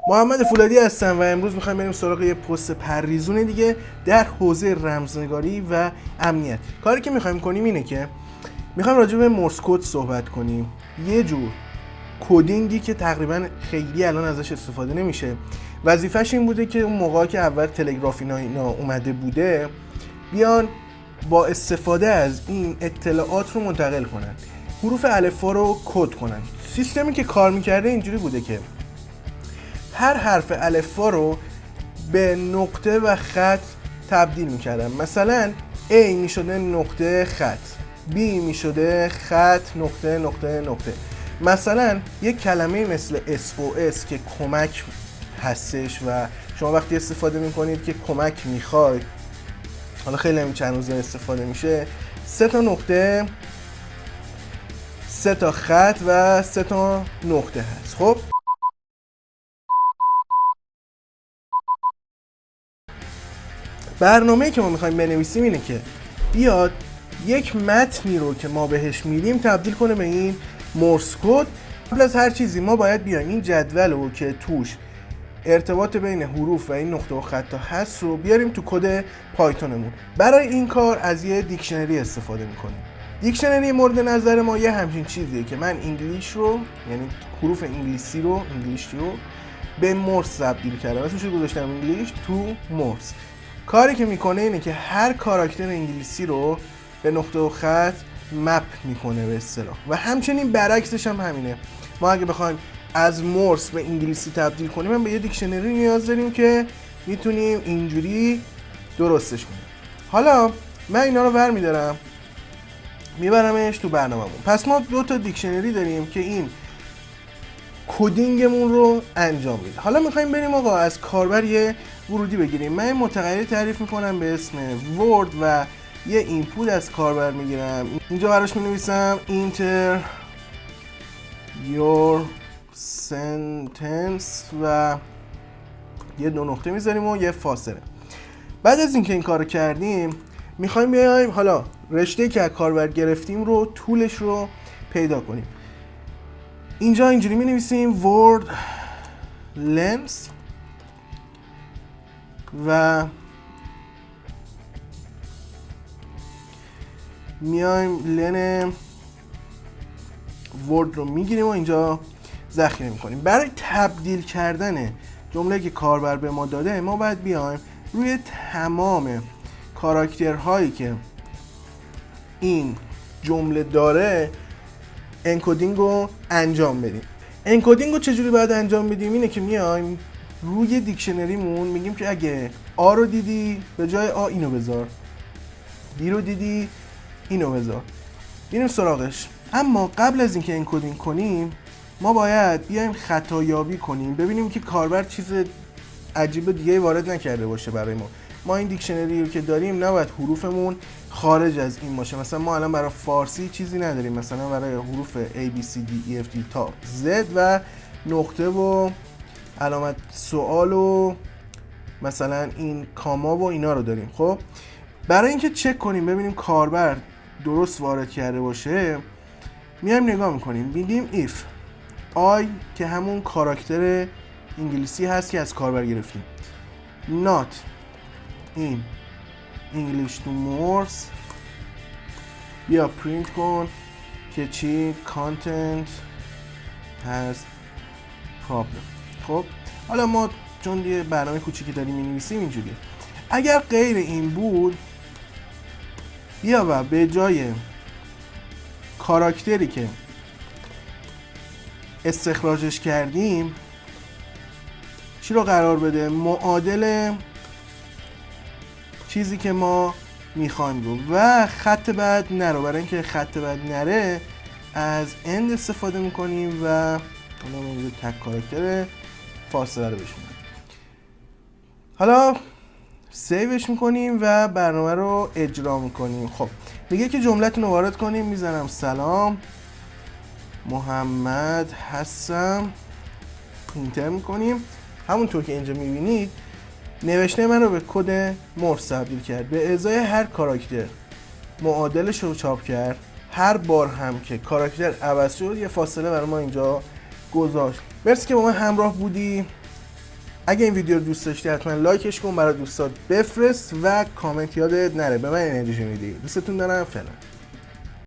محمد فولادی هستم و امروز میخوایم بریم سراغ یه پست پرریزون دیگه در حوزه رمزنگاری و امنیت. کاری که میخوایم کنیم اینه که میخوایم راجع به مورس کد صحبت کنیم، یه جور کدینگی که تقریبا خیلی الان ازش استفاده نمیشه. وظیفش این بوده که اون موقعی که اول تلگراف اینا اومده بوده بیان با استفاده از این اطلاعات رو منتقل کنن، حروف الفبا رو کد کنن. سیستمی که کار میکرده اینجوری بوده که هر حرف الفبا رو به نقطه و خط تبدیل میکردم. مثلا A میشده نقطه خط، B میشده خط نقطه نقطه نقطه. مثلا یک کلمه مثل SOS که کمک هستش و شما وقتی استفاده میکنید که کمک میخواید، حالا خیلی هم چند روزه استفاده میشه، 3 تا نقطه، 3 تا خط و 3 تا نقطه هست. خب برنامه‌ای که ما می‌خوایم بنویسیم اینه که بیاد یک متنی رو که ما بهش میدیم تبدیل کنه به این مورس کد. قبل از هر چیزی ما باید بیایم این جدول رو که توش ارتباط بین حروف و این نقطه و خطا هست رو بیاریم تو کد پایتونمون. برای این کار از یه دیکشنری استفاده می‌کنیم. دیکشنری مورد نظر ما یه همچین چیزیه که من انگلیش رو، یعنی حروف انگلیسی رو به مورس تبدیل کردم. اسمش رو گذاشتم انگلیش تو مورس. کاری که میکنه اینه که هر کاراکتر انگلیسی رو به نقطه و خط مپ میکنه به اصطلاح، و همچنین برعکسش هم همینه. ما اگه بخوایم از مورس به انگلیسی تبدیل کنیم هم به یه دیکشنری نیاز داریم که میتونیم اینجوری درستش کنیم. حالا من اینا رو برمیدارم میبرمش تو برنامه‌مون. پس ما 2 تا دیکشنری داریم که این کدینگمون رو انجام میده. حالا میخوایم بریم آقا از کاربر یه ورودی بگیریم. من متغیری تعریف میکنم به اسم ورد و یه اینپوت از کاربر میگیرم. اینجا براش مینویسم enter your sentence و یه 2 نقطه میذاریم و یه فاصله. بعد از اینکه این کارو کردیم میخوایم بیایم حالا رشته که از کاربر گرفتیم رو طولش رو پیدا کنیم. اینجا اینجوری می نویسیم word length و میایم لن word رو میگیریم و اینجا ذخیره میکنیم. برای تبدیل کردن جمله که کاربر به ما داده ما باید بیایم روی تمام کاراکترهایی که این جمله داره انکودینگ رو انجام بدیم. انکودینگ رو چجوری باید انجام بدیم؟ اینه که میایم روی دیکشنریمون میگیم که اگه آ رو دیدی به جای آ اینو بذار، بی رو دیدی اینو بذار، میریم سراغش. اما قبل از اینکه انکودینگ کنیم ما باید بیایم خطایابی کنیم، ببینیم که کاربر چیز عجیب دیگه وارد نکرده باشه برای ما. ما این دیکشنری رو که داریم نباید حروفمون خارج از این باشه. مثلا ما الان برای فارسی چیزی نداریم، مثلا برای حروف A, B, C, D, E, F, G تا Z و نقطه و علامت سوال و مثلا این کاما و اینا رو داریم. خب برای اینکه چک کنیم ببینیم کاربر درست وارد کرده باشه میایم نگاه میکنیم، میگیم if I که همون کاراکتر انگلیسی هست که از کاربر گرفتیم not in English to Morse، بیا پرینت کن که چی content has problem. خب حالا ما چون یه برنامه کوچیکی داریم می‌نویسیم اینجوری، اگر غیر این بود بیا و به جای کاراکتری که استخراجش کردیم چی رو قرار بده؟ معادل چیزی که ما میخوایم رو و خط بعد نرو. برای اینکه خط بعد نره از end استفاده میکنیم و حالا ما تک کاراکتر فاصله رو بشونیم. حالا سیوش میکنیم و برنامه رو اجرا میکنیم. خب میگه که جملتون رو وارد کنیم، میزنم سلام محمد هستم، اینتر میکنیم. همونطور که اینجا میبینید نوشته من رو به کد مورس تبدیل کرد. به ازای هر کاراکتر معادلش رو چاپ کرد. هر بار هم که کاراکتر عوض شد یه فاصله برای ما اینجا گذاشت. مرسی که با من همراه بودی. اگه این ویدیو رو دوست داشتی حتما لایکش کن، برای دوستات بفرست و کامنت یادت نره، به من انرژی میدی. دوستتون دارم، فعلا.